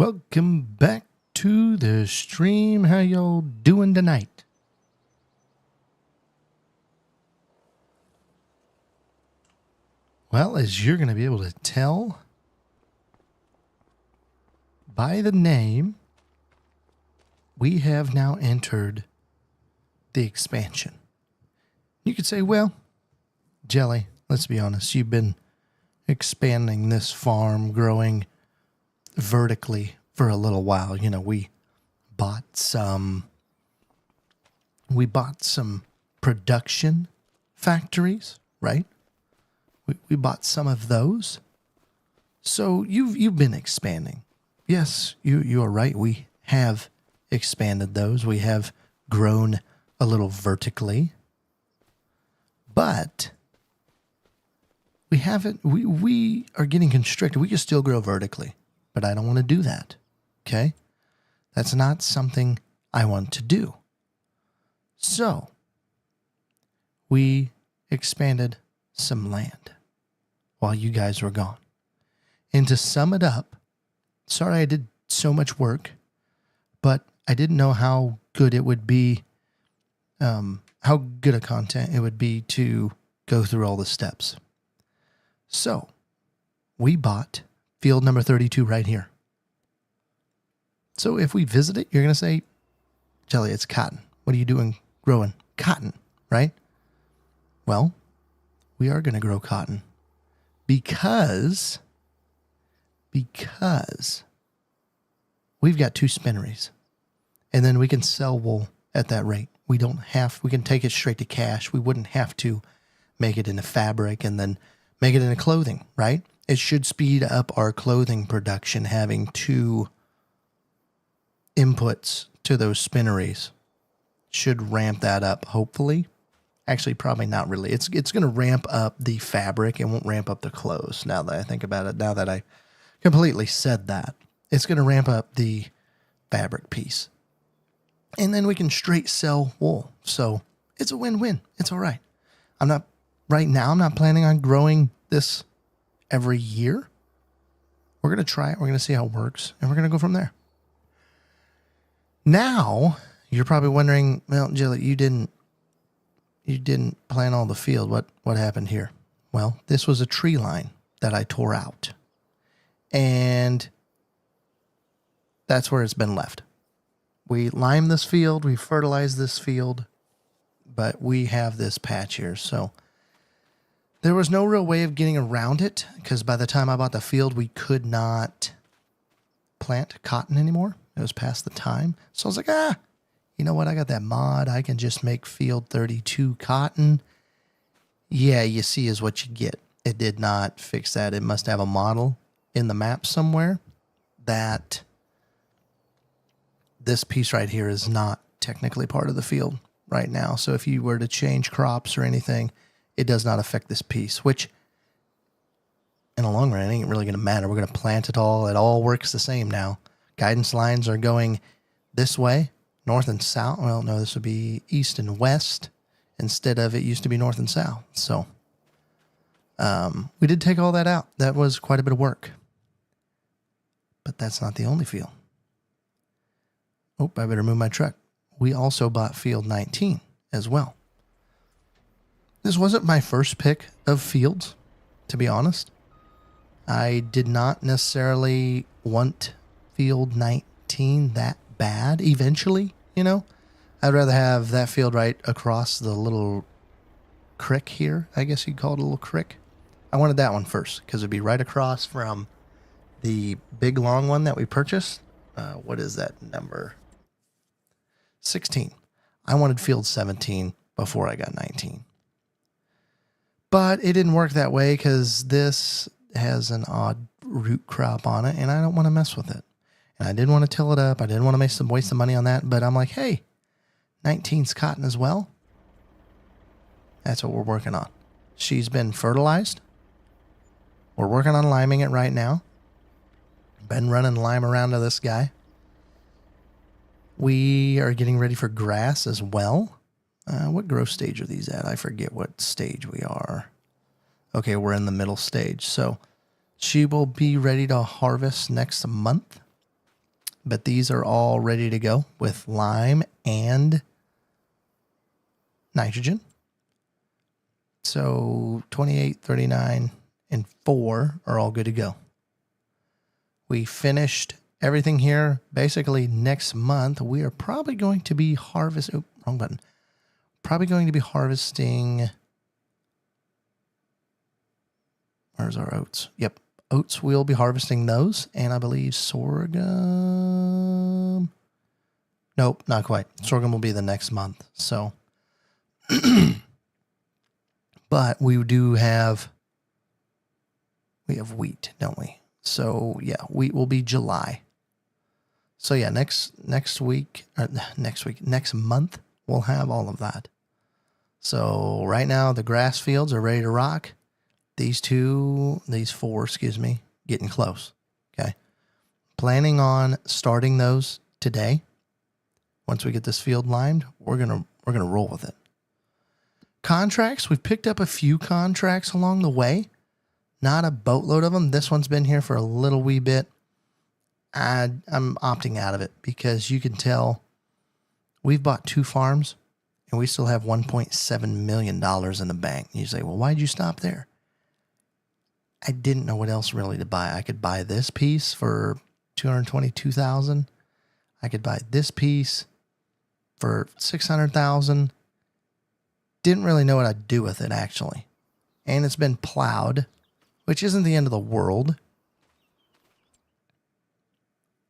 Welcome back to the stream. How y'all doing tonight? Well, as you're going to be able to tell by the name, we have now entered the expansion. You could say, well, Jelly, let's be honest, you've been expanding this farm, growing vertically for a little while. You know, we bought some production factories, right? We bought some of those. So you've been expanding. Yes, you are right. We have expanded those. We have grown a little vertically. But we haven't, we are getting constricted. We can still grow vertically, but I don't want to do that. Okay? That's not something I want to do. So we expanded some land while you guys were gone. And to sum it up, sorry I did so much work, but I didn't know how good it would be, how good a content it would be to go through all the steps. So we bought field number 32 right here. So if we visit it, you're going to say, Jelly, it's cotton. What are you doing growing cotton, right? Well, we are going to grow cotton because we've got 2 spinneries, and then we can sell wool at that rate. We can take it straight to cash. We wouldn't have to make it into fabric and then make it into clothing, right? It should speed up our clothing production, having 2 inputs to those spinneries. Should ramp that up, hopefully. Actually, probably not really. It's going to ramp up the fabric. It won't ramp up the clothes, now that I think about it. Now that I completely said that. It's going to ramp up the fabric piece. And then we can straight sell wool. So it's a win-win. It's all right. Right now, I'm not planning on growing this every year. We're going to try it. We're going to see how it works. And we're going to go from there. Now, you're probably wondering, well, Jelly, you didn't plant all the field. What happened here? Well, this was a tree line that I tore out. And that's where it's been left. We limed this field, we fertilized this field, but we have this patch here. So there was no real way of getting around it, because by the time I bought the field, we could not plant cotton anymore. It was past the time. So I was like, you know what? I got that mod. I can just make field 32 cotton. Yeah, you see is what you get. It did not fix that. It must have a model in the map somewhere that this piece right here is not technically part of the field right now. So if you were to change crops or anything, it does not affect this piece, which in the long run, it ain't really going to matter. We're going to plant it all. It all works the same now. Guidance lines are going this way, north and south. Well, no, this would be east and west instead of it used to be north and south. So we did take all that out. That was quite a bit of work. But that's not the only field. Oh, I better move my truck. We also bought field 19 as well. This wasn't my first pick of fields, to be honest. I did not necessarily want field 19 that bad eventually, you know. I'd rather have that field right across the little creek here. I guess you'd call it a little creek. I wanted that one first because it'd be right across from the big long one that we purchased. What is that number? 16. I wanted field 17 before I got 19. But it didn't work that way because this has an odd root crop on it, and I don't want to mess with it. And I didn't want to till it up. I didn't want to waste the money on that. But I'm like, hey, 19's cotton as well. That's what we're working on. She's been fertilized. We're working on liming it right now. Been running lime around to this guy. We are getting ready for grass as well. What growth stage are these at? I forget what stage we are. Okay, we're in the middle stage. So she will be ready to harvest next month. but these are all ready to go with lime and nitrogen. So 28, 39, and 4 are all good to go. We finished everything here. Basically, next month, we are probably going to be harvesting... Oh, wrong button. Probably going to be harvesting... Where's our oats? Yep. Oats, we'll be harvesting those. And I believe sorghum... Nope, not quite. Sorghum will be the next month. So... But we do have... We have wheat, don't we? So, yeah, wheat will be July. So, yeah, next month, we'll have all of that. So, right now, the grass fields are ready to rock. These four, getting close. Okay. Planning on starting those today. Once we get this field limed, we're gonna roll with it. Contracts, we've picked up a few contracts along the way. Not a boatload of them. This one's been here for a little wee bit. I'm opting out of it because you can tell we've bought 2 farms and we still have $1.7 million in the bank. You say, well, why'd you stop there? I didn't know what else really to buy. I could buy this piece for $222,000. I could buy this piece for $600,000. Didn't really know what I'd do with it, actually. And it's been plowed, which isn't the end of the world.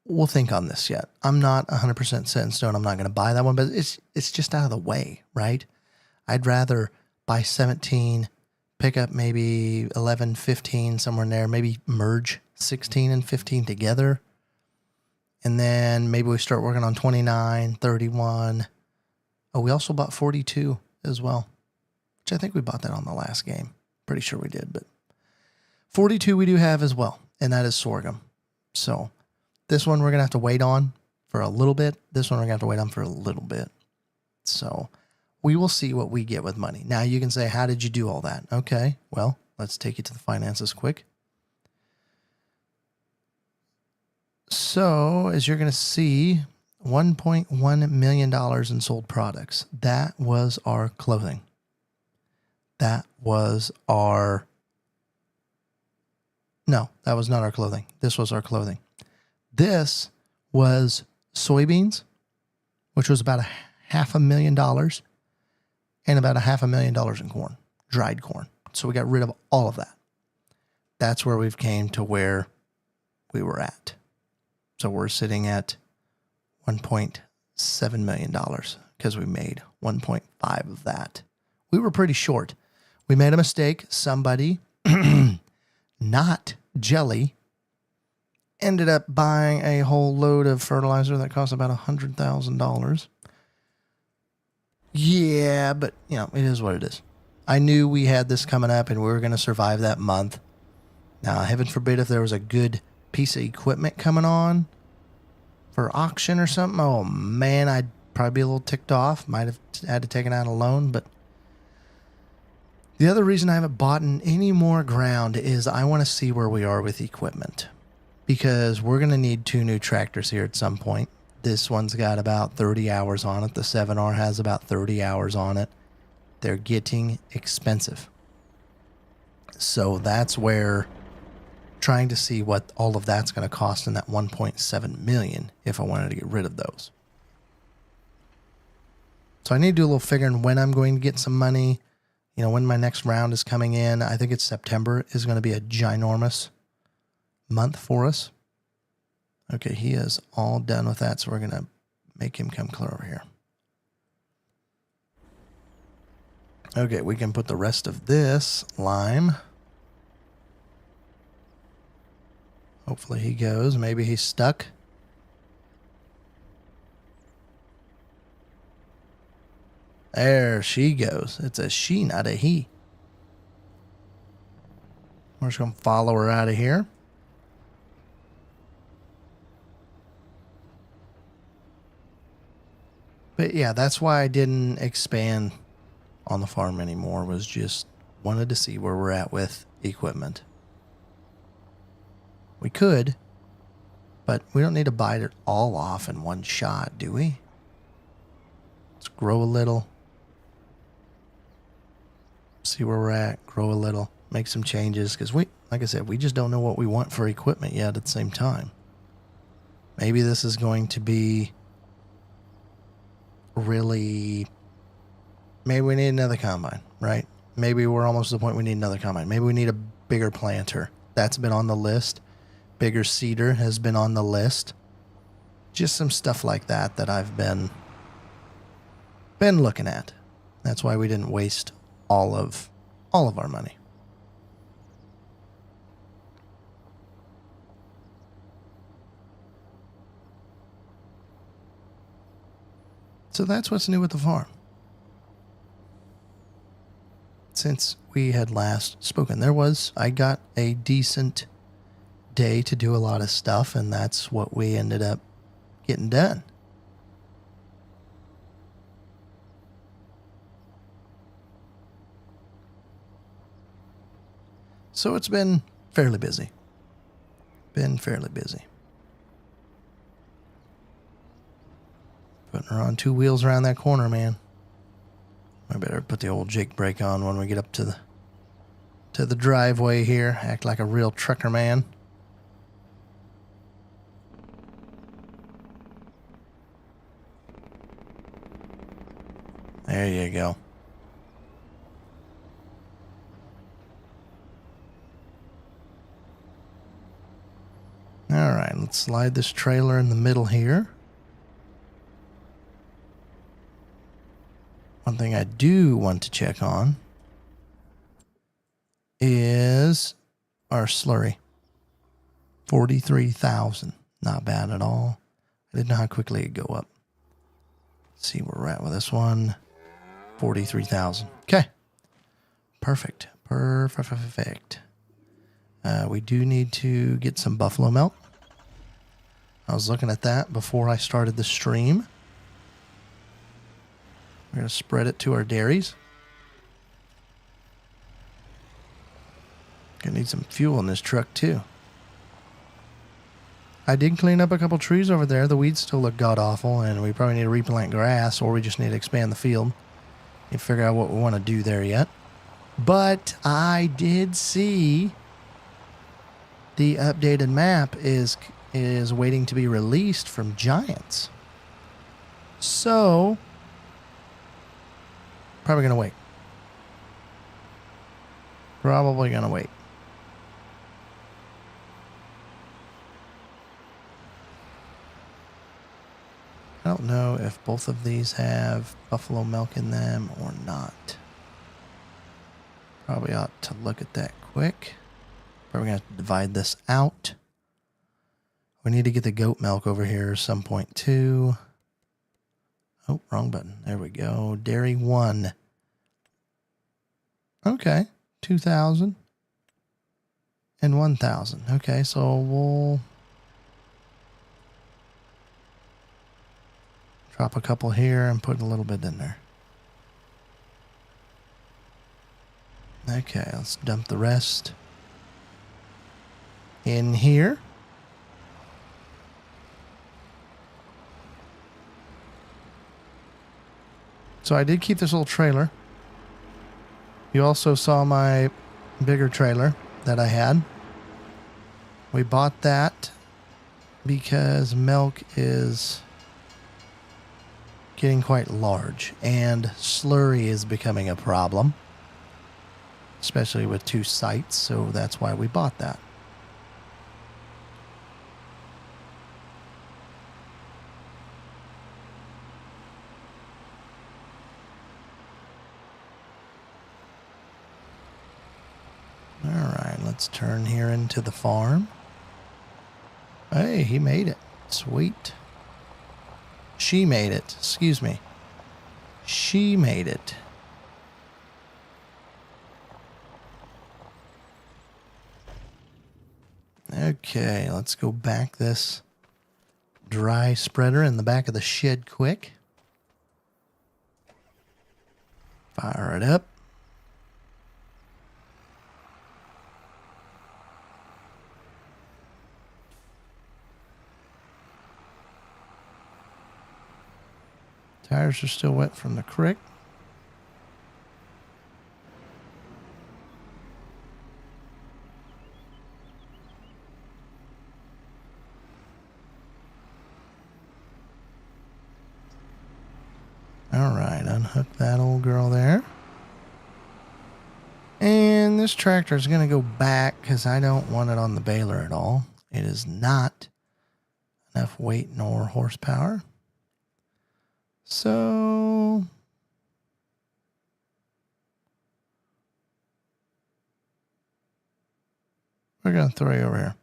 We'll think on this yet. I'm not 100% set in stone. I'm not going to buy that one, but it's just out of the way, right? I'd rather buy 17, pick up maybe 11, 15, somewhere in there, maybe merge 16 and 15 together. And then maybe we start working on 29, 31. Oh, we also bought 42 as well, which I think we bought that on the last game. Pretty sure we did, but 42 we do have as well, and that is sorghum. So this one we're going to have to wait on for a little bit. This one we're going to have to wait on for a little bit. So we will see what we get with money. Now you can say, how did you do all that? Okay, well, let's take you to the finances quick. So as you're going to see, $1.1 million in sold products. That was our clothing. That was our... No, that was not our clothing. This was our clothing. This was soybeans, which was about $500,000, and about $500,000 in corn, dried corn. So we got rid of all of that. That's where we've came to where we were at. So we're sitting at $1.7 million because we made 1.5 of that. We were pretty short. We made a mistake. Somebody, not Jelly, ended up buying a whole load of fertilizer that cost about $100,000. Yeah, but, it is what it is. I knew we had this coming up and we were going to survive that month. Now, heaven forbid if there was a good piece of equipment coming on for auction or something. Oh, man, I'd probably be a little ticked off. Might have had to take it out a loan, but the other reason I haven't bought any more ground is I want to see where we are with equipment, because we're going to need 2 new tractors here at some point. This one's got about 30 hours on it. The 7R has about 30 hours on it. They're getting expensive. So that's where trying to see what all of that's going to cost in that 1.7 million if I wanted to get rid of those. So I need to do a little figuring when I'm going to get some money, when my next round is coming in. I think it's September is going to be a ginormous month for us. Okay, he is all done with that, so we're going to make him come clear over here. Okay, we can put the rest of this lime. Hopefully he goes. Maybe he's stuck. There she goes. It's a she, not a he. We're just going to follow her out of here. But yeah, that's why I didn't expand on the farm anymore, was just wanted to see where we're at with equipment. We could, But we don't need to bite it all off in one shot, do we? Let's grow a little. See where we're at, grow a little, make some changes. Because we, like I said, we just don't know what we want for equipment yet at the same time. Maybe this is going to be really... Maybe we need another combine, right? Maybe we're almost to the point we need another combine. Maybe we need a bigger planter. That's been on the list. Bigger seeder has been on the list. Just some stuff like that that I've been looking at. That's why we didn't waste all of our money. So that's what's new with the farm. Since we had last spoken, I got a decent day to do a lot of stuff, and that's what we ended up getting done. So it's been fairly busy. Putting her on two wheels around that corner, man. I better put the old Jake brake on when we get up to the driveway here. Act like a real trucker man. There you go. All right, let's slide this trailer in the middle here. One thing I do want to check on is our slurry. 43,000. Not bad at all. I didn't know how quickly it'd go up. Let's see where we're at with this one. 43,000. Okay. Perfect. We do need to get some buffalo milk. I was looking at that before I started the stream. We're going to spread it to our dairies. Gonna need some fuel in this truck too. I did clean up a couple trees over there. The weeds still look god-awful, and we probably need to replant grass, or we just need to expand the field and figure out what we want to do there yet. But I did see the updated map is waiting to be released from Giants. So, probably going to wait. Probably going to wait. I don't know if both of these have buffalo milk in them or not. Probably ought to look at that quick. Probably going to have to divide this out. We need to get the goat milk over here at some point too. Oh, wrong button. There we go. Dairy 1. Okay. 2,000 and 1,000. Okay, so we'll drop a couple here and put a little bit in there. Okay, let's dump the rest in here. So I did keep this little trailer. You also saw my bigger trailer that I had. We bought that because milk is getting quite large and slurry is becoming a problem, especially with 2 sites, so that's why we bought that. Alright, let's turn here into the farm. Hey, he made it. Sweet. She made it. Excuse me. She made it. Okay, let's go back this dry spreader in the back of the shed quick. Fire it up. Tires are still wet from the creek. All right, unhook that old girl there. And this tractor is going to go back because I don't want it on the baler at all. It is not enough weight nor horsepower. So we're going to throw you over here.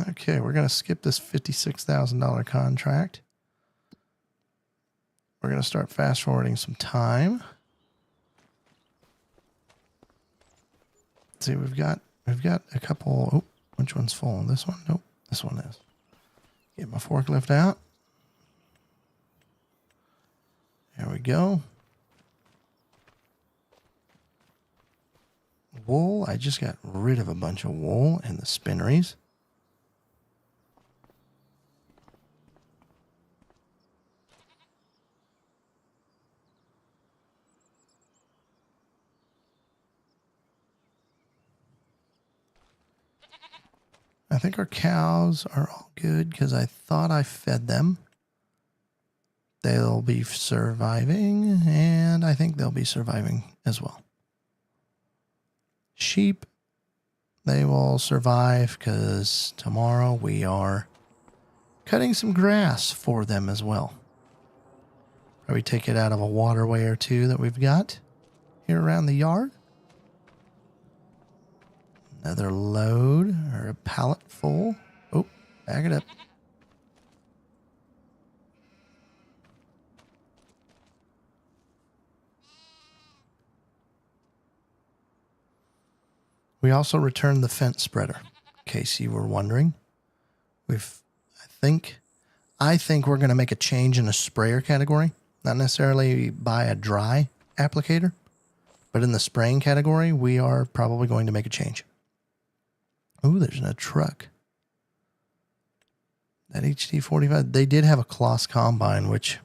Okay, we're going to skip this $56,000 contract. We're going to start fast forwarding some time. Let's see, we've got a couple. Oh, which one's full? This one? Nope, this one is. Get my forklift out. There we go. Wool. I just got rid of a bunch of wool in the spinneries. I think our cows are all good because I thought I fed them. They'll be surviving, and I think they'll be surviving as well. Sheep, they will survive because tomorrow we are cutting some grass for them as well. Probably take it out of a waterway or two that we've got here around the yard. Another load or a pallet full. Oh, back it up. We also returned the fence spreader, in case you were wondering. I think we're going to make a change in a sprayer category. Not necessarily buy a dry applicator, but in the spraying category, we are probably going to make a change. Oh, there's no truck. That HD45, they did have a Kloss combine, which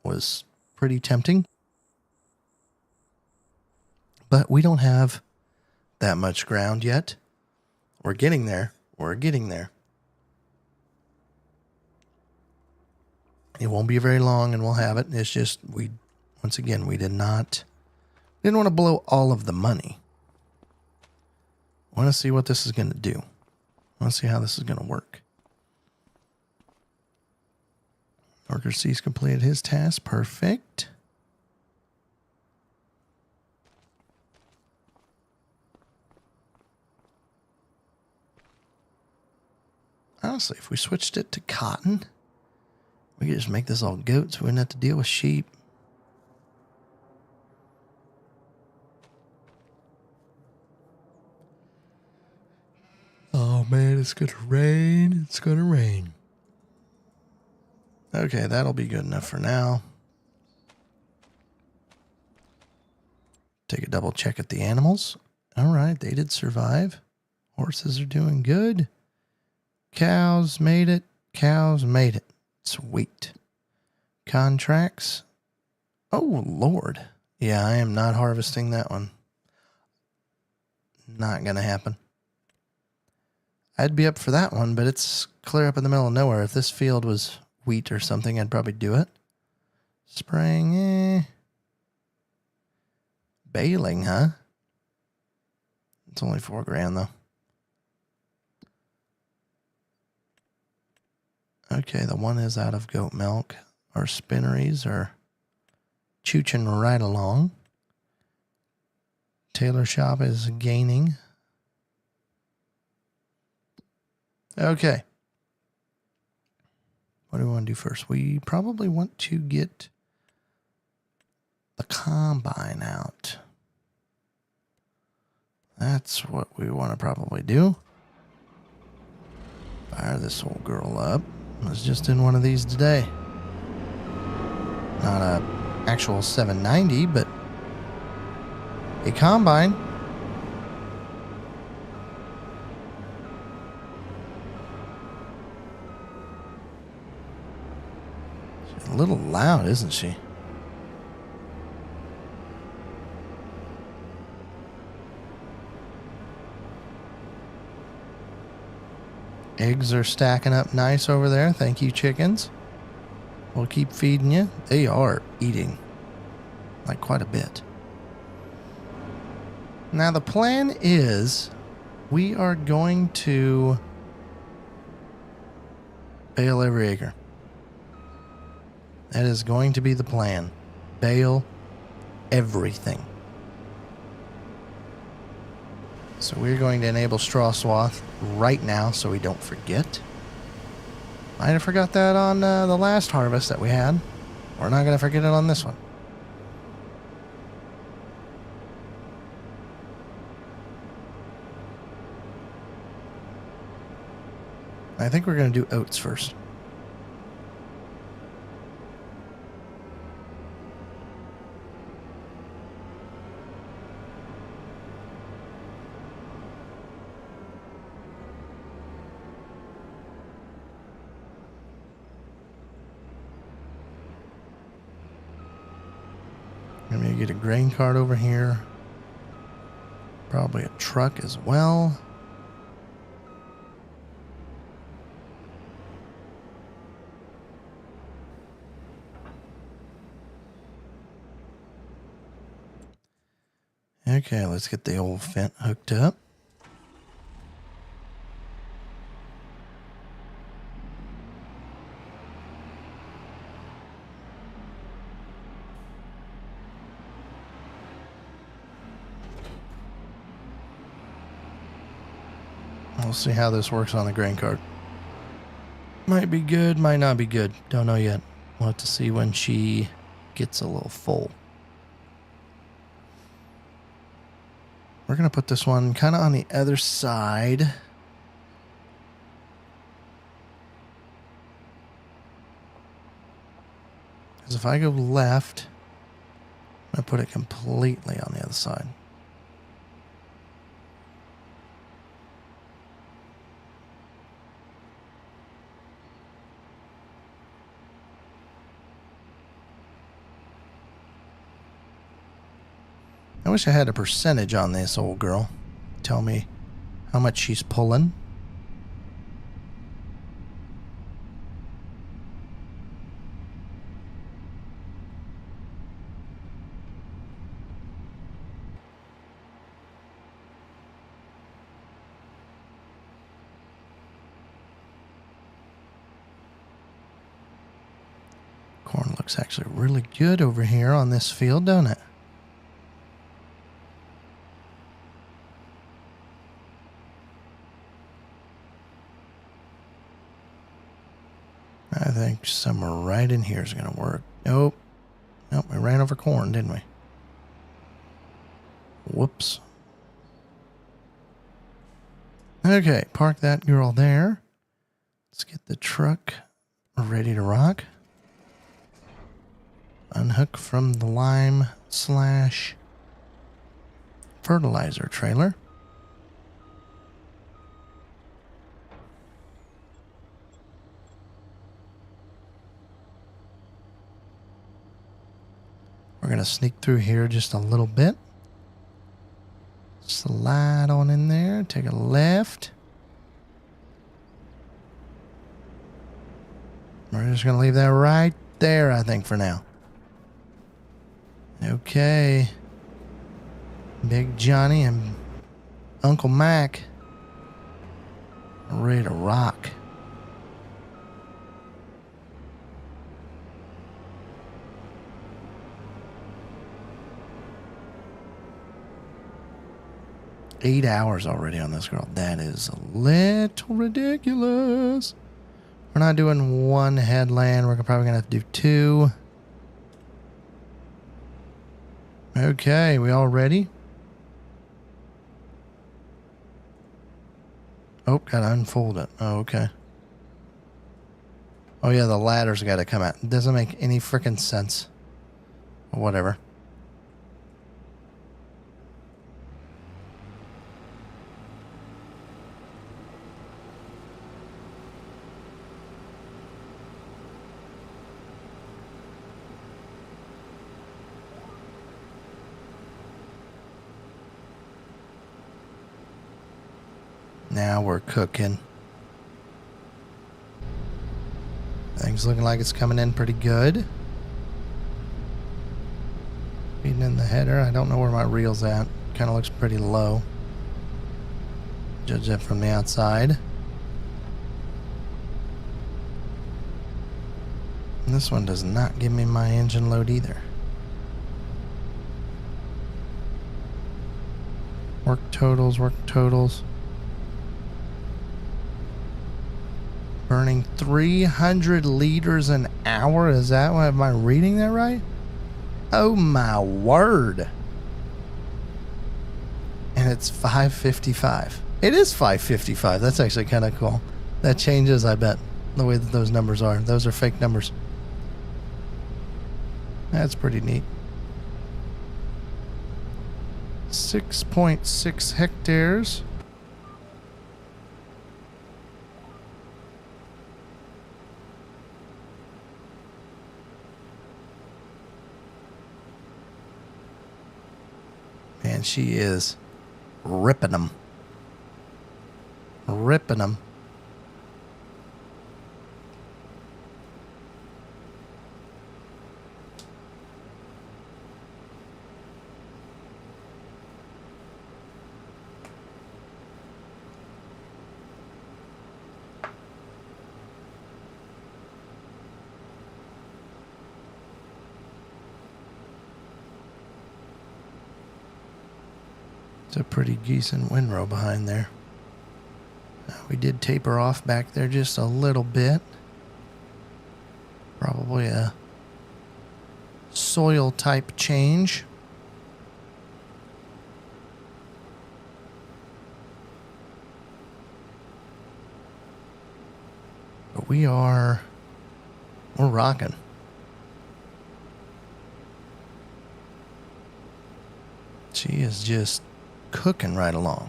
was pretty tempting. But we don't have that much ground yet. We're getting there. We're getting there. It won't be very long and we'll have it. It's just, once again, we didn't want to blow all of the money. I want to see what this is going to do. I want to see how this is going to work. Worker C's completed his task. Perfect. Honestly, if we switched it to cotton, we could just make this all goats. We wouldn't have to deal with sheep. Oh man, it's gonna rain. It's gonna rain. Okay, that'll be good enough for now. Take a double check at the animals. All right, they did survive. Horses are doing good. Cows made it. Cows made it. Sweet. Contracts. Oh, Lord. Yeah, I am not harvesting that one. Not going to happen. I'd be up for that one, but it's clear up in the middle of nowhere. If this field was wheat or something, I'd probably do it. Spraying, Baling, huh? It's only $4,000 though. Okay, the one is out of goat milk. Our spinneries are chooching right along. Tailor shop is gaining. Okay. What do we want to do first? We probably want to get the combine out. That's what we want to probably do. Fire this old girl up. I was just in one of these today. Not a actual 790, but a combine. She's a little loud, isn't she? Eggs are stacking up nice over there. Thank you, chickens. We'll keep feeding you. They are eating, like, quite a bit. Now, the plan is we are going to bale every acre. That is going to be the plan. Bale everything. So we're going to enable straw swath right now so we don't forget. Might have forgot that on the last harvest that we had. We're not going to forget it on this one. I think we're going to do oats first. I'm going to get a grain cart over here. Probably a truck as well. Okay, let's get the old fence hooked up. We'll see how this works on the grain cart. Might be good, might not be good. Don't know yet. We'll have to see when she gets a little full. We're going to put this one kind of on the other side. Because if I go left, I'm going to put it completely on the other side. I wish I had a percentage on this old girl. Tell me how much she's pulling. Corn looks actually really good over here on this field, don't it? I think somewhere right in here is going to work. Nope. Nope, we ran over corn, didn't we? Whoops. Okay, park that girl there. Let's get the truck ready to rock. Unhook from the lime / fertilizer trailer. We're going to sneak through here just a little bit. Slide on in there. Take a left. We're just going to leave that right there, I think, for now. Okay. Big Johnny and Uncle Mac are ready to rock. $8 hours already on this girl. That is a little ridiculous. We're not doing one headland. We're probably going to have to do 2. Okay, we all ready? Oh, gotta unfold it. Oh, okay. Oh, yeah, the ladder's got to come out. It doesn't make any freaking sense. Whatever. Now we're cooking. Things looking like it's coming in pretty good. Feeding in the header. I don't know where my reel's at. Kind of looks pretty low. Judge that from the outside. And this one does not give me my engine load either. Work totals, work totals. Burning 300 liters an hour. Is that what? Am I reading that right? Oh my word. And it's 555. It is 555. That's actually kind of cool. That changes, I bet, the way that those numbers are. Those are fake numbers. That's pretty neat. 6.6 hectares. Man, she is ripping them. Ripping them. It's a pretty decent windrow behind there. We did taper off back there just a little bit. Probably a soil type change. But we're rocking. She is just cooking right along.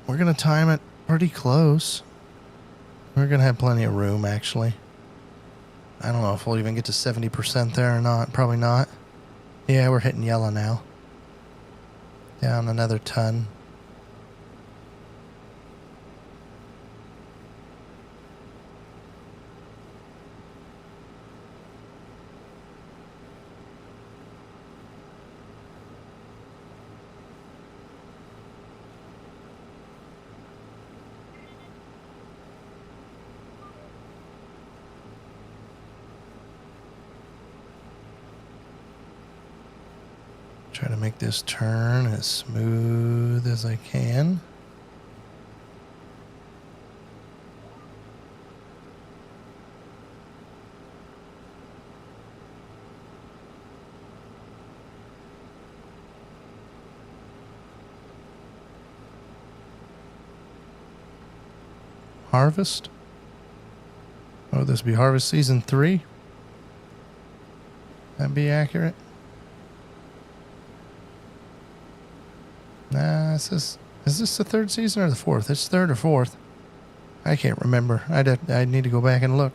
We're going to time it pretty close. We're going to have plenty of room, actually. I don't know if we'll even get to 70% there or not. Probably not. Yeah, we're hitting yellow now. Down another ton. Try to make this turn as smooth as I can. Harvest? Oh, this be harvest season 3? That'd be accurate. Nah, is this the 3rd season or the 4th? It's 3rd or 4th. I can't remember. I'd need to go back and look.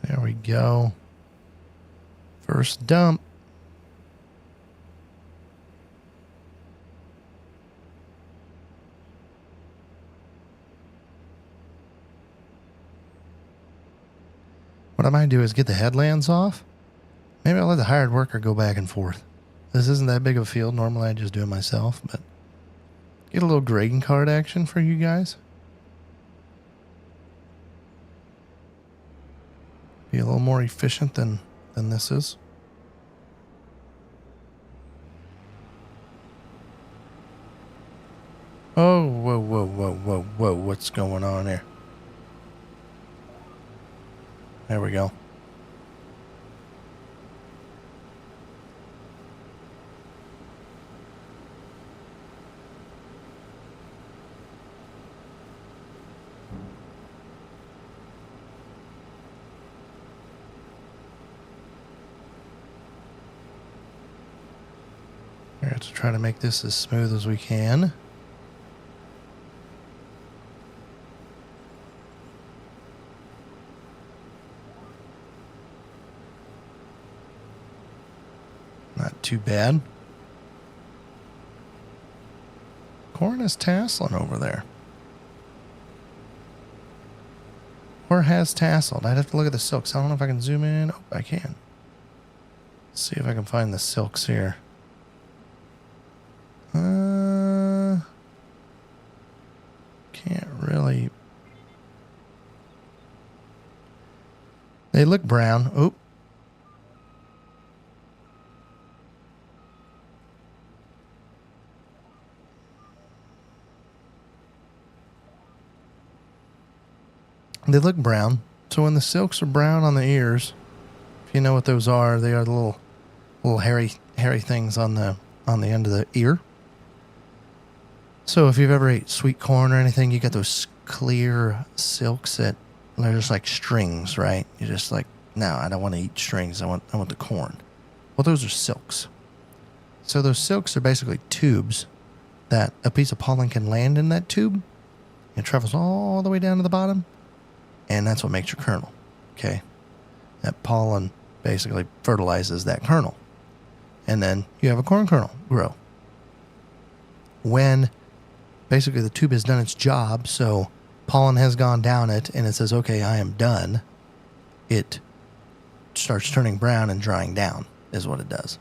There we go. First dump. What I might do is get the headlands off. Maybe I'll let the hired worker go back and forth. This isn't that big of a field. Normally I just do it myself, but get a little grading card action for you guys. Be a little more efficient than this is. Oh, whoa, whoa, whoa, whoa, whoa. What's going on here? There we go. Let's try to make this as smooth as we can. Not too bad. Corn is tasseling over there. Or has tasseled. I'd have to look at the silks. I don't know if I can zoom in. Oh, I can. Let's see if I can find the silks here. Can't really. They look brown. Oh. They look brown. So when the silks are brown on the ears, if you know what those are, they are the little hairy things on the end of the ear. So if you've ever ate sweet corn or anything, you get those clear silks that they're just like strings, right? You're just like, no, I don't want to eat strings. I want the corn. Well, those are silks. So those silks are basically tubes that a piece of pollen can land in that tube. It travels all the way down to the bottom. And that's what makes your kernel, okay? That pollen basically fertilizes that kernel. And then you have a corn kernel grow. When basically the tube has done its job, so pollen has gone down it, and it says, okay, I am done, it starts turning brown and drying down, is what it does.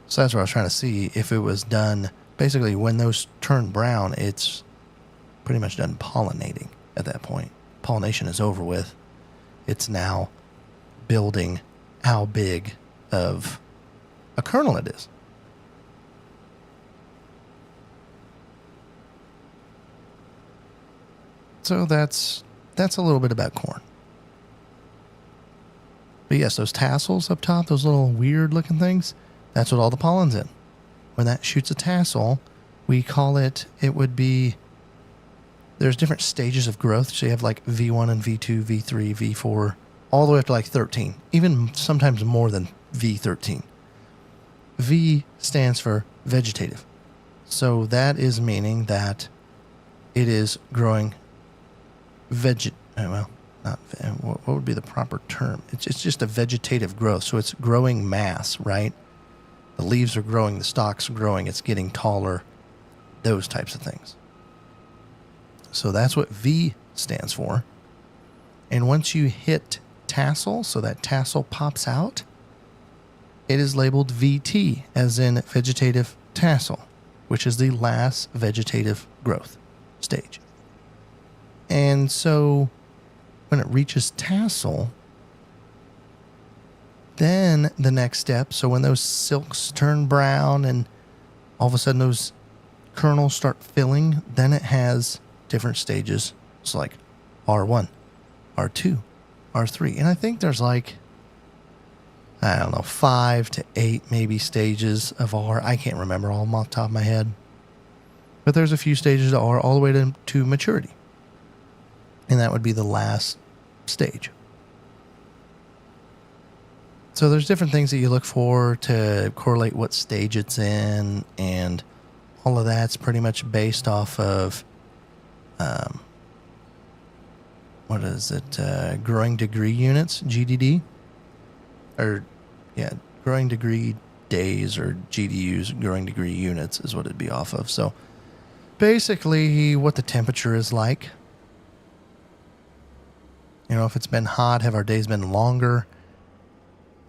So that's what I was trying to see. If it was done, basically when those turn brown, it's pretty much done pollinating. At that point, pollination is over with. It's now building how big of a kernel it is. So that's a little bit about corn. But yes, those tassels up top, those little weird looking things, that's what all the pollen's in. When that shoots a tassel, we call it would be, there's different stages of growth. So you have like V1 and V2, V3, V4, all the way up to like 13, even sometimes more than V13. V stands for vegetative. So that is meaning that it is growing what would be the proper term? It's just a vegetative growth. So it's growing mass, right? The leaves are growing, the stalks are growing, it's getting taller, those types of things. So that's what V stands for. And once you hit tassel, so that tassel pops out, it is labeled VT, as in vegetative tassel, which is the last vegetative growth stage. And so when it reaches tassel, then the next step, so when those silks turn brown and all of a sudden those kernels start filling, then it has different stages. It's like R1, R2, R3. And I think there's like, I don't know, 5 to 8 maybe stages of R. I can't remember all off the top of my head. But there's a few stages of R all the way to maturity. And that would be the last stage. So there's different things that you look for to correlate what stage it's in. And all of that's pretty much based off of what is it? Growing degree units, GDD, growing degree days, or GDUs, growing degree units is what it'd be off of. So basically what the temperature is like. You know, if it's been hot, have our days been longer?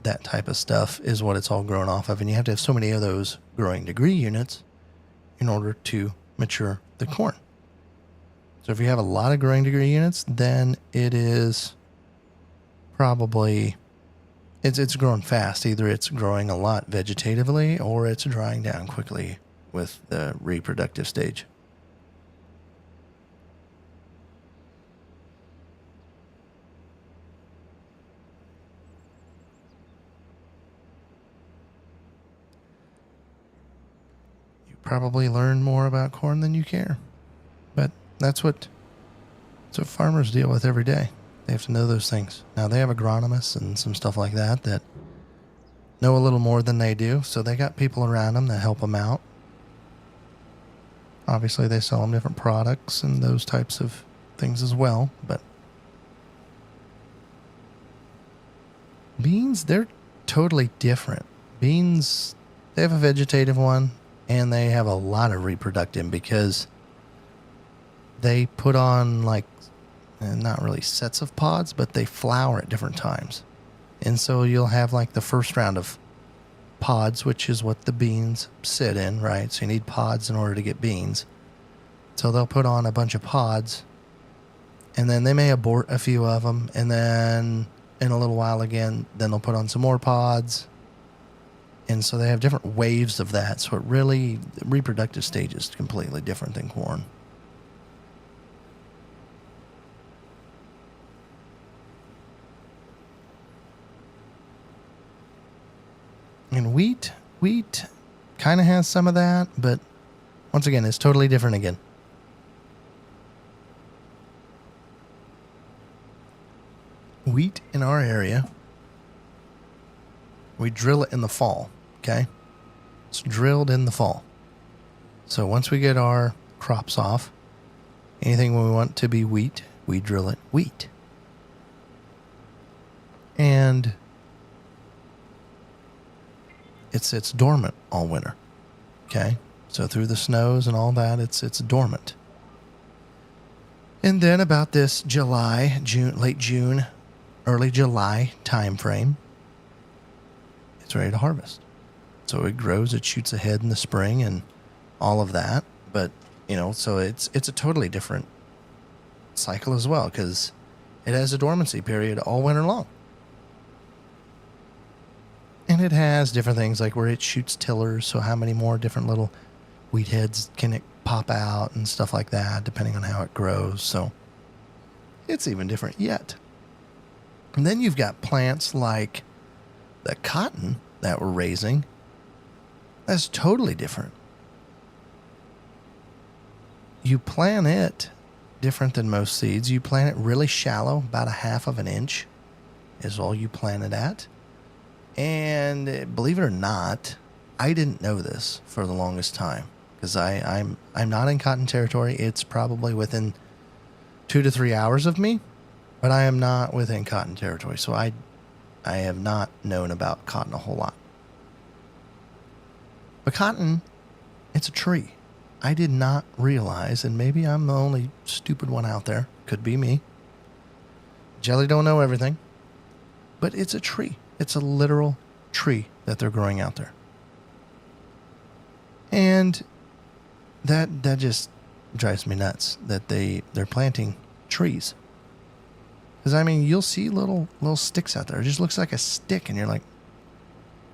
That type of stuff is what it's all grown off of. And you have to have so many of those growing degree units in order to mature the corn. So if you have a lot of growing degree units, then it is probably, it's growing fast. Either it's growing a lot vegetatively or it's drying down quickly with the reproductive stage. You probably learn more about corn than you care. But that's what farmers deal with every day. They have to know those things. Now, they have agronomists and some stuff like that know a little more than they do, so they got people around them that help them out. Obviously, they sell them different products and those types of things as well, but beans, they're totally different. Beans, they have a vegetative one, and they have a lot of reproductive because they put on like, not really sets of pods, but they flower at different times. And so you'll have like the first round of pods, which is what the beans sit in, right? So you need pods in order to get beans. So they'll put on a bunch of pods, and then they may abort a few of them, and then in a little while again, then they'll put on some more pods. And so they have different waves of that. So it really, the reproductive stage is completely different than corn. And wheat kind of has some of that, but once again, it's totally different again. Wheat in our area, we drill it in the fall, okay? It's drilled in the fall. So once we get our crops off, anything we want to be wheat, we drill it wheat. And it sits dormant all winter, okay? So through the snows and all that, it's dormant. And then about this late June, early July time frame, it's ready to harvest. So it grows, it shoots ahead in the spring and all of that. But, so it's a totally different cycle as well, because it has a dormancy period all winter long. And it has different things like where it shoots tillers, so how many more different little wheat heads can it pop out and stuff like that, depending on how it grows. So it's even different yet. And then you've got plants like the cotton that we're raising. That's totally different. You plant it different than most seeds. You plant it really shallow, about 1/2 of an inch is all you plant it at. And believe it or not, I didn't know this for the longest time because I'm not in cotton territory. It's probably within 2 to 3 hours of me, but I am not within cotton territory. So I have not known about cotton a whole lot. But cotton, it's a tree. I did not realize, and maybe I'm the only stupid one out there. Could be me. Jelly don't know everything. But it's a tree. It's a literal tree that they're growing out there. And that just drives me nuts that they're planting trees. Because, I mean, you'll see little sticks out there. It just looks like a stick, and you're like,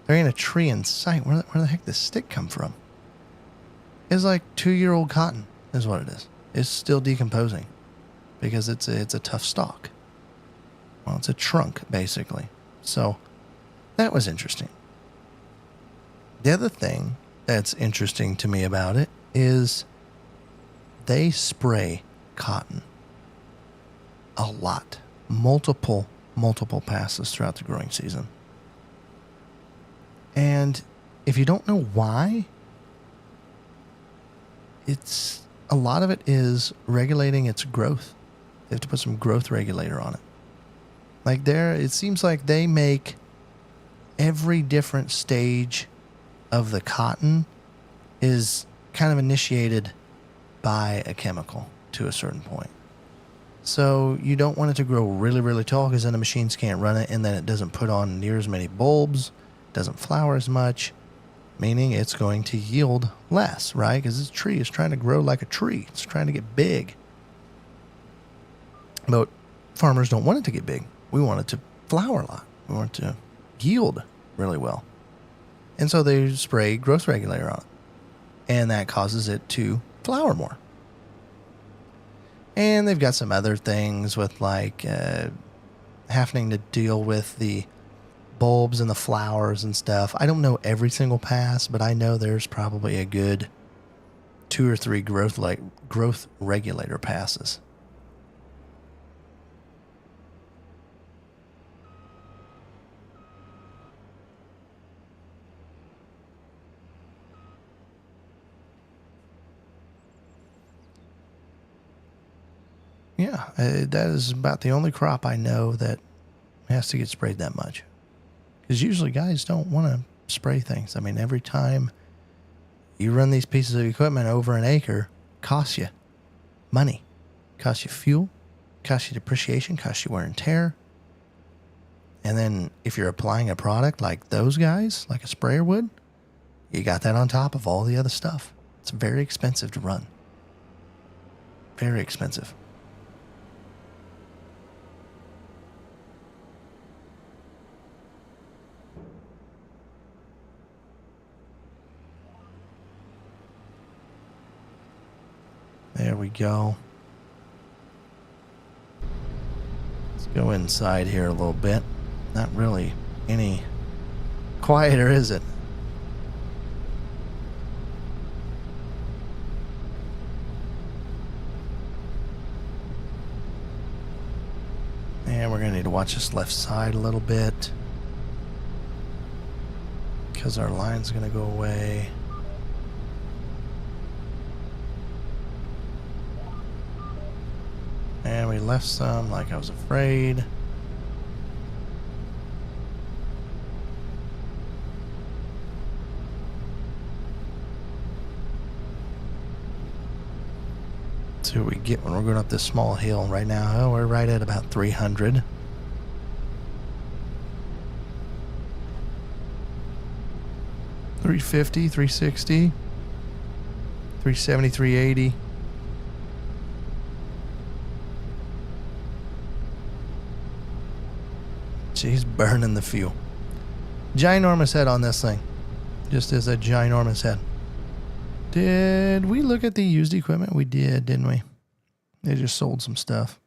there ain't a tree in sight. Where the heck did this stick come from? It's like 2-year-old cotton is what it is. It's still decomposing because it's a tough stalk. Well, it's a trunk, basically. So that was interesting. The other thing that's interesting to me about it is they spray cotton a lot. Multiple passes throughout the growing season. And if you don't know why, a lot of it is regulating its growth. They have to put some growth regulator on it. Like it seems like they make every different stage of the cotton is kind of initiated by a chemical to a certain point. So you don't want it to grow really, really tall because then the machines can't run it, and then it doesn't put on near as many bulbs, doesn't flower as much, meaning it's going to yield less, right? Because this tree is trying to grow like a tree. It's trying to get big. But farmers don't want it to get big. We want it to flower a lot. We want it to yield really well. And so they spray growth regulator on it. And that causes it to flower more. And they've got some other things with like having to deal with the bulbs and the flowers and stuff. I don't know every single pass, but I know there's probably a good 2 or 3 growth regulator passes. Yeah, that is about the only crop I know that has to get sprayed that much. Because usually guys don't want to spray things. I mean, every time you run these pieces of equipment over an acre, costs you money, costs you fuel, costs you depreciation, costs you wear and tear. And then if you're applying a product like those guys, like a sprayer would, you got that on top of all the other stuff. It's very expensive to run. Very expensive. There we go. Let's go inside here a little bit. Not really any quieter, is it? And we're going to need to watch this left side a little bit, because our line's going to go away. And we left some like I was afraid. See what we get when we're going up this small hill right now. Oh, we're right at about 300. $350, $360, $370, $380. She's burning the fuel. Ginormous head on this thing. Just as a ginormous head. Did we look at the used equipment? We did, didn't we? They just sold some stuff.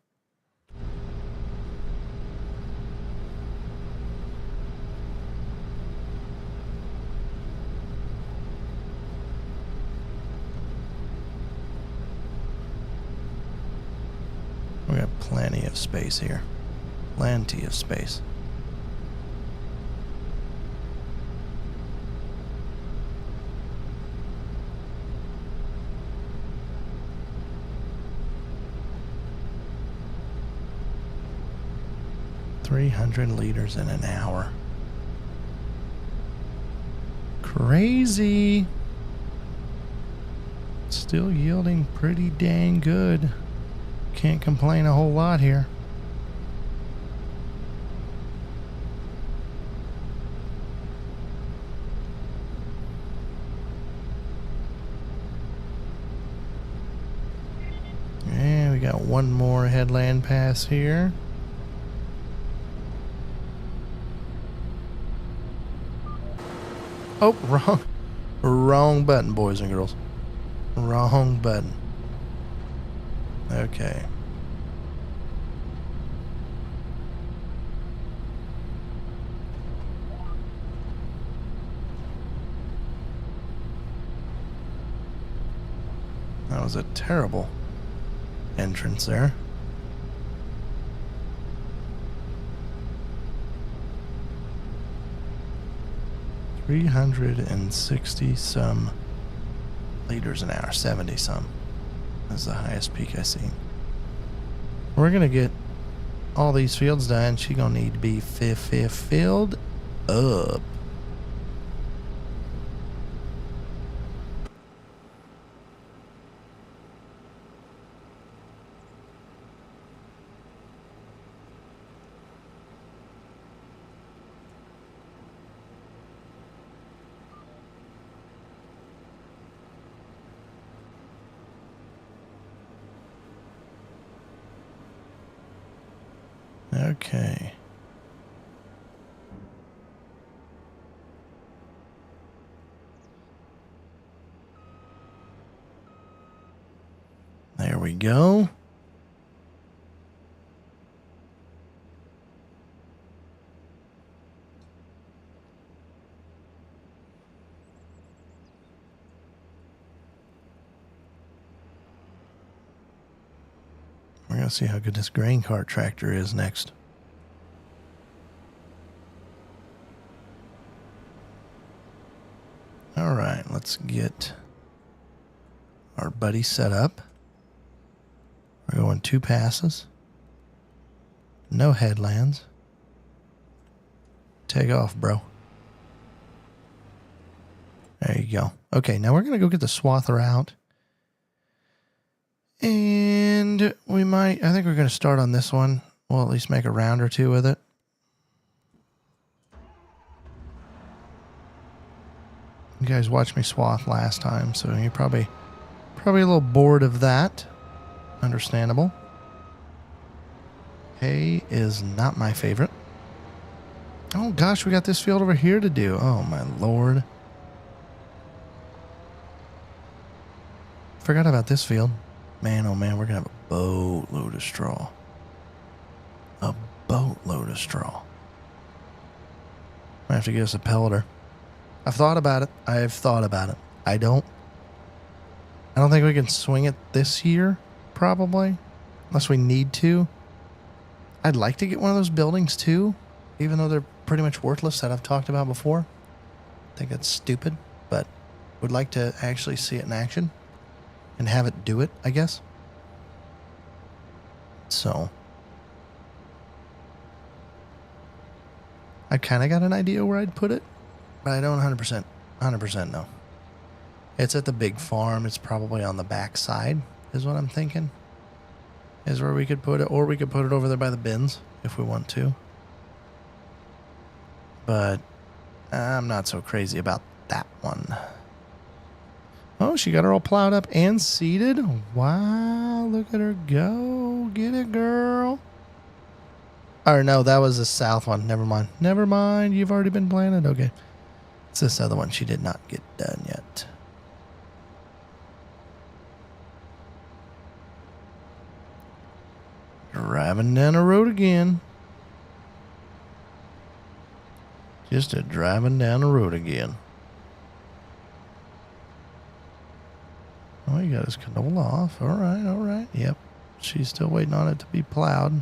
We got plenty of space here. Plenty of space. $300 in an hour. Crazy. Still yielding pretty dang good. Can't complain a whole lot here. And we got one more headland pass here. Oh, wrong button, boys and girls. Wrong button. Okay. That was a terrible entrance there. $360 some liters an hour, 70 some. That's the highest peak I've seen. We're gonna get all these fields done. She's gonna need to be filled up. Okay. There we go. We're going to see how good this grain cart tractor is next. All right, let's get our buddy set up. We're going 2 passes. No headlands. Take off, bro. There you go. Okay, now we're going to go get the swather out. And we might, I think we're going to start on this one. We'll at least make a round or 2 with it. You guys watched me swath last time, so you're probably a little bored of that. Understandable. Hay is not my favorite. Oh gosh, we got this field over here to do. Oh my lord. Forgot about this field. Man, oh man, we're going to have a boatload of straw. A boatload of straw. Might have to get us a pelleter. I've thought about it. I don't think we can swing it this year, probably. Unless we need to. I'd like to get one of those buildings too, even though they're pretty much worthless that I've talked about before. I think that's stupid, but would like to actually see it in action and have it do it, I guess. So I kind of got an idea where I'd put it, but I don't 100% know. It's at the big farm. It's probably on the back side is what I'm thinking. Is where we could put it, or we could put it over there by the bins if we want to. But I'm not so crazy about that one. Oh, she got her all plowed up and seeded. Wow, look at her go. Get it, girl. Or no, that was the south one. Never mind. Never mind. You've already been planted. Okay. It's this other one she did not get done yet. Driving down the road again. Just a driving down the road again. Oh, he got his canola off. All right, all right. Yep. She's still waiting on it to be plowed.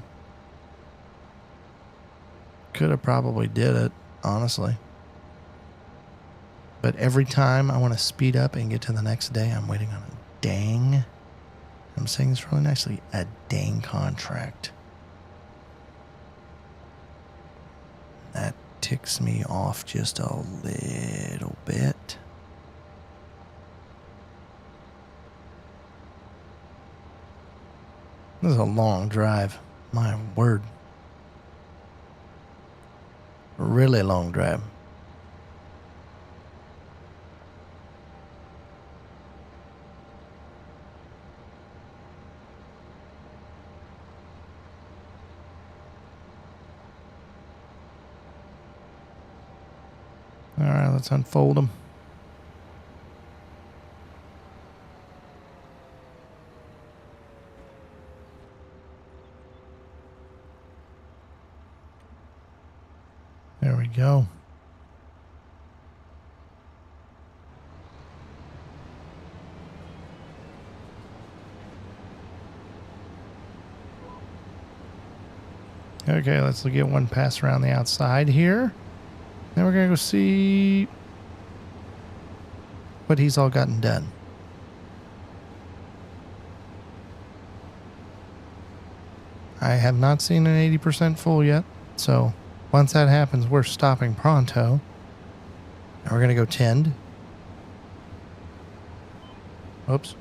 Could have probably did it, honestly. But every time I want to speed up and get to the next day, I'm waiting on a dang. I'm saying this really nicely. A dang contract. That ticks me off just a little bit. This is a long drive. My word. Really long drive. All right, let's unfold them. There we go. Okay, let's get one pass around the outside here. Then we're going to go see what he's all gotten done. I have not seen an 80% full yet, so once that happens, we're stopping pronto. And we're going to go tend. Oops.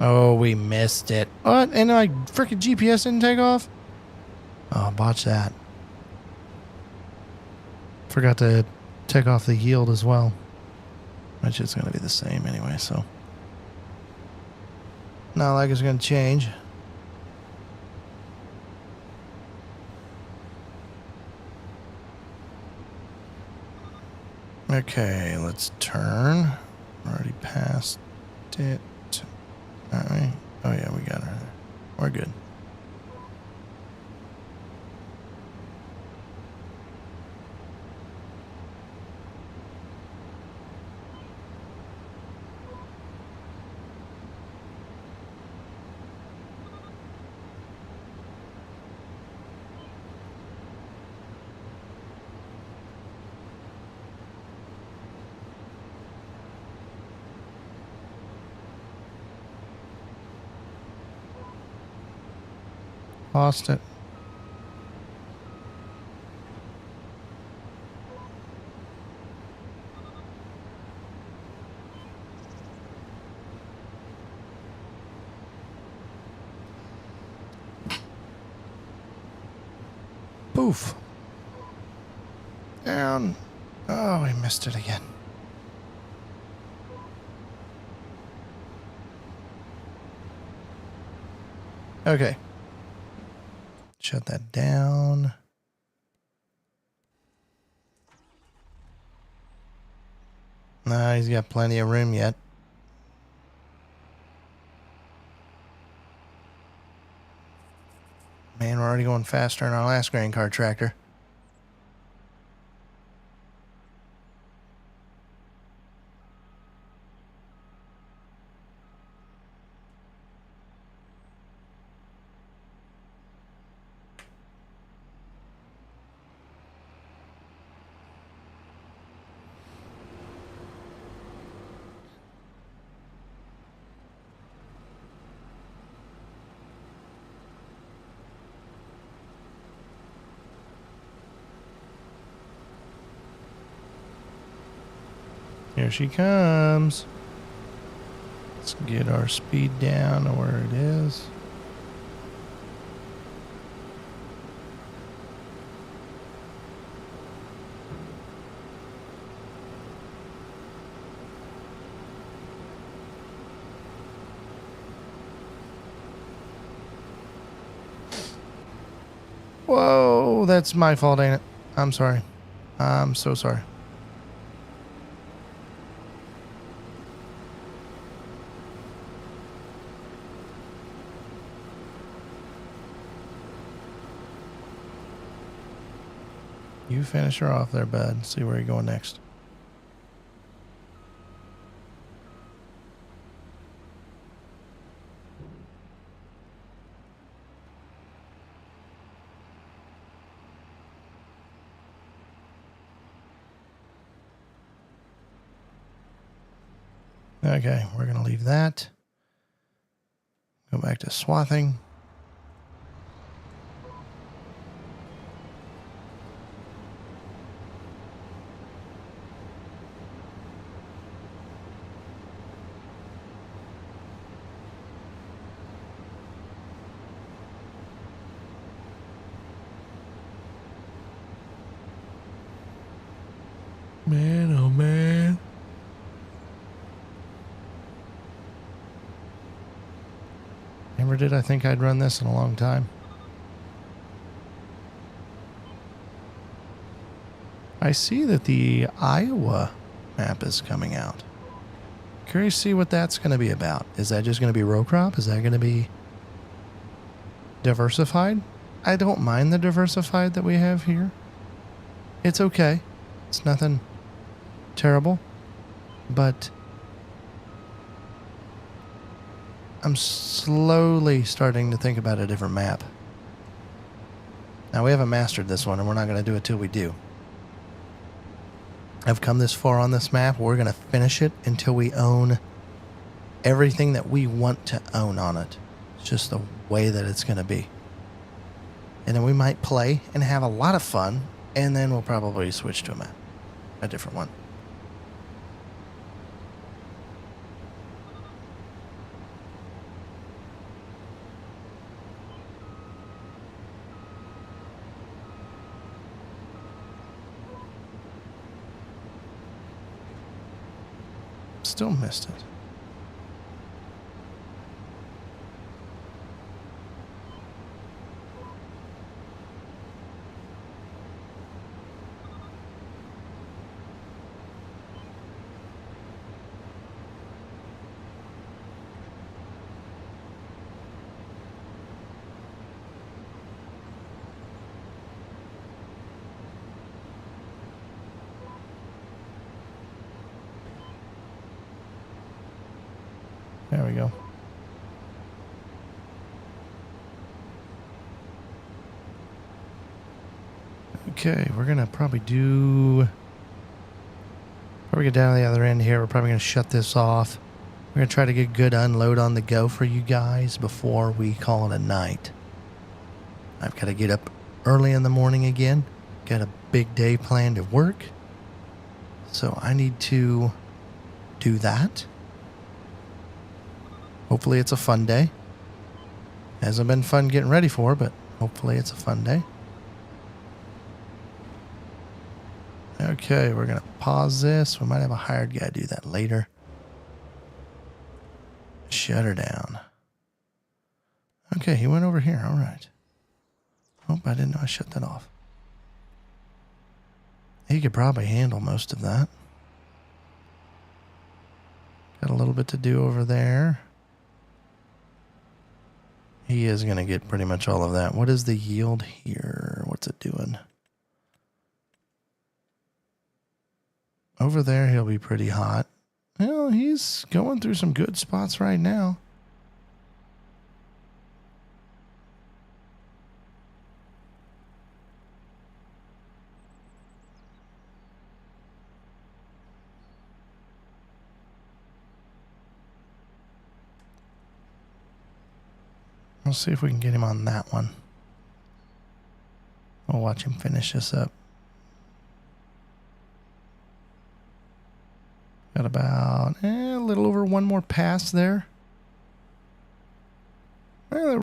Oh, we missed it. What? And my freaking GPS didn't take off? Oh, botch that. Forgot to take off the yield as well. Which is going to be the same anyway, so. Not like it's going to change. Okay, let's turn. Already passed it. Alright. Oh yeah, we got her there. We're good. Lost it. Poof. Down. Oh, we missed it again. Okay. Shut that down. Nah, he's got plenty of room yet. Man, we're already going faster than our last grain car tractor. Here she comes. Let's get our speed down to where it is. Whoa, that's my fault, ain't it? I'm sorry. I'm so sorry. You finish her off there, bud. See where you're going next. Okay, we're going to leave that. Go back to swathing. Man, oh man. Never did I think I'd run this in a long time. I see that the Iowa map is coming out. Curious to see what that's going to be about. Is that just going to be row crop? Is that going to be diversified? I don't mind the diversified that we have here. It's okay. It's nothing terrible. But I'm slowly starting to think about a different map. Now, we haven't mastered this one, and we're not going to do it till we do. I've come this far on this map. We're going to finish it until we own everything that we want to own on it. It's just the way that it's going to be. And then we might play and have a lot of fun, and then we'll probably switch to a map, a different one. Still missed it. we go. Okay, we're going to probably get down to the other end here. We're probably going to shut this off. We're going to try to get good unload on the go for you guys before we call it a night. I've got to get up early in the morning again. Got a big day planned at work. So I need to do that. Hopefully it's a fun day. Hasn't been fun getting ready for, but hopefully it's a fun day. Okay, we're going to pause this. We might have a hired guy do that later. Shut her down. Okay, he went over here. All right. Oh, I didn't know I shut that off. He could probably handle most of that. Got a little bit to do over there. He is going to get pretty much all of that. What is the yield here? What's it doing? Over there, he'll be pretty hot. Well, he's going through some good spots right now. We'll see if we can get him on that one. We'll watch him finish this up. Got about a little over one more pass there. Well,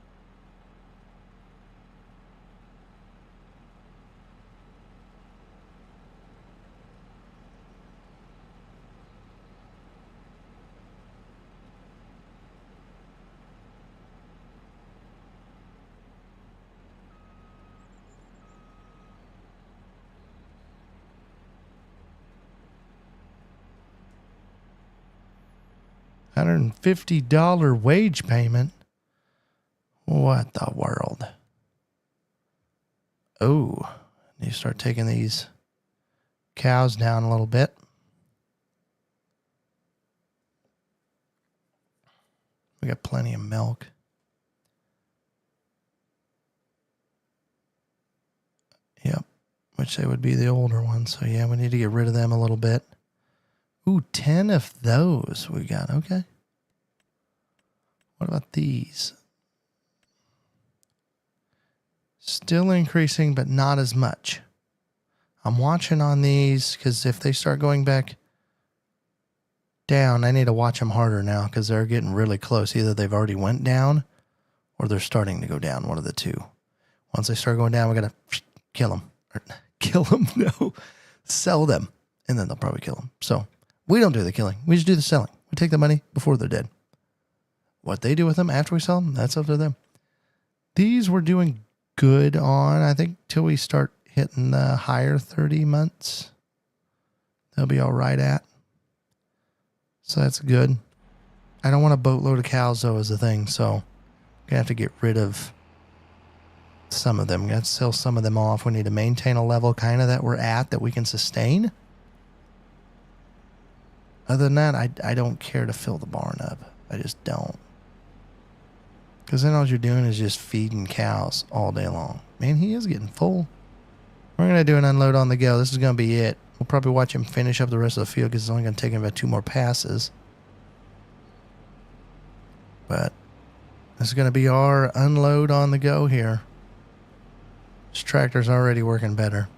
$150 wage payment. What the world? Oh, you start taking these cows down a little bit. We got plenty of milk. Yep, which they would be the older ones. So yeah, we need to get rid of them a little bit. Ooh, 10 of those we got. Okay. What about these? Still increasing, but not as much. I'm watching on these because if they start going back down, I need to watch them harder now because they're getting really close. Either they've already went down or they're starting to go down, one of the two. Once they start going down, we got to kill them. Or, kill them? No. Sell them. And then they'll probably kill them. So we don't do the killing. We just do the selling. We take the money before they're dead. What they do with them after we sell them, that's up to them. These we're doing good on, I think, till we start hitting the higher 30 months. They'll be all right at. So that's good. I don't want a boatload of cows, though, is the thing. So I'm going to have to get rid of some of them. I'm going to sell some of them off. We need to maintain a level kind of that we're at that we can sustain. Other than that, I don't care to fill the barn up. I just don't. Because then all you're doing is just feeding cows all day long. Man, he is getting full. We're going to do an unload on the go. This is going to be it. We'll probably watch him finish up the rest of the field because it's only going to take him about 2 more passes. But this is going to be our unload on the go here. This tractor's already working better.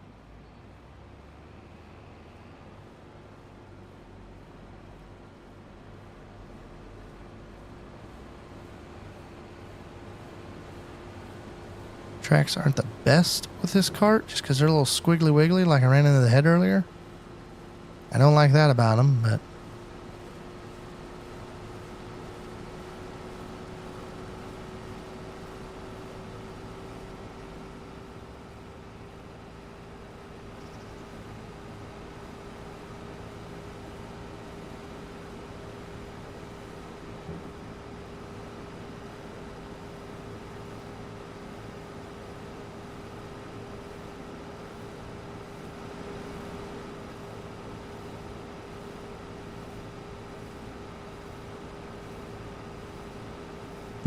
Tracks aren't the best with this cart just because they're a little squiggly wiggly like I ran into the head earlier. I don't like that about them, but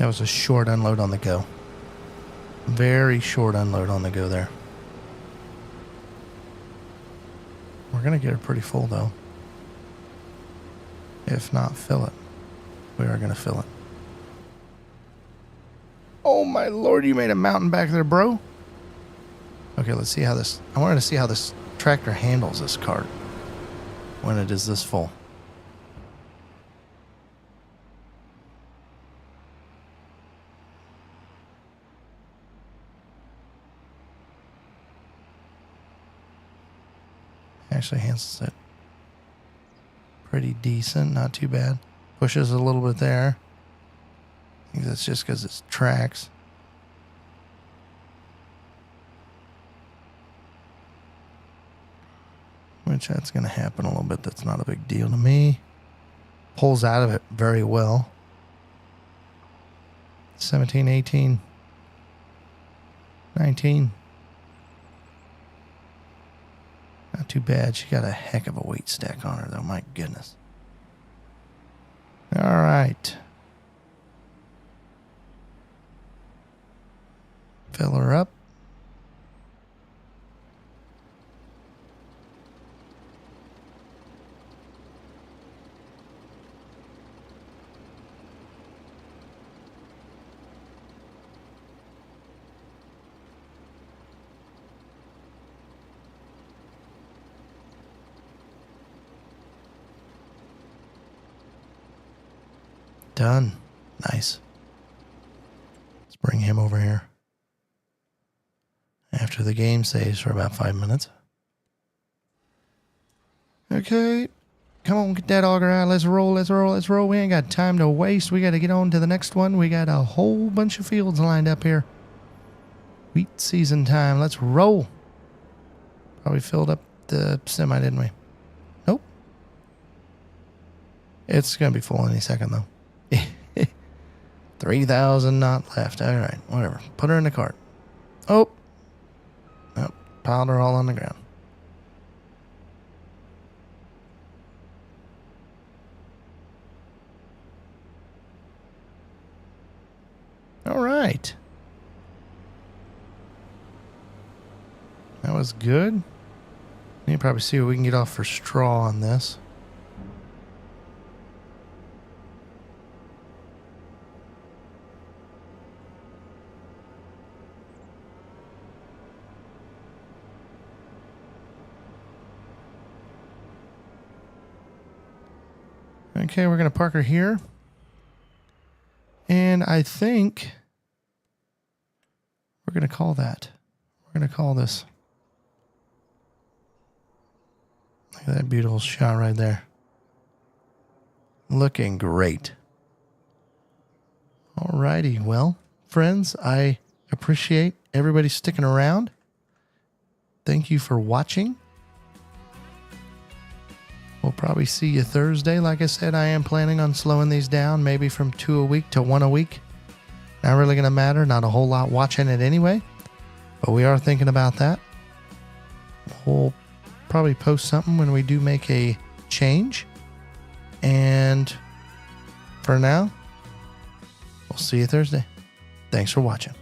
That was a short unload on the go. Very short unload on the go there. We're going to get it pretty full though. If not, fill it. We are going to fill it. Oh my lord, you made a mountain back there, bro. Okay, let's see how this... I wanted to see how this tractor handles this cart when it is this full. Actually handles it pretty decent, not too bad. Pushes a little bit there. I think that's just because it's tracks. Which that's going to happen a little bit. That's not a big deal to me. Pulls out of it very well. 17, 18, 19. Not too bad. She got a heck of a weight stack on her, though. My goodness. All right. Fill her up. Done. Nice. Let's bring him over here. After the game saves for about 5 minutes. Okay. Come on, get that auger out. Let's roll, let's roll, let's roll. We ain't got time to waste. We got to get on to the next one. We got a whole bunch of fields lined up here. Wheat season time. Let's roll. Probably filled up the semi, didn't we? Nope. It's going to be full any second, though. 3,000 not left. All right, whatever. Put her in the cart. Oh. Nope. Piled her all on the ground. All right. That was good. You can probably see what we can get off for straw on this. Okay, we're going to park her here. And I think we're going to call that. We're going to call this. Look at that beautiful shot right there. Looking great. Alrighty, well, friends, I appreciate everybody sticking around. Thank you for watching. We'll probably see you Thursday. Like I said, I am planning on slowing these down, maybe from 2 a week to 1 a week. Not really going to matter. Not a whole lot watching it anyway. But we are thinking about that. We'll probably post something when we do make a change. And for now, we'll see you Thursday. Thanks for watching.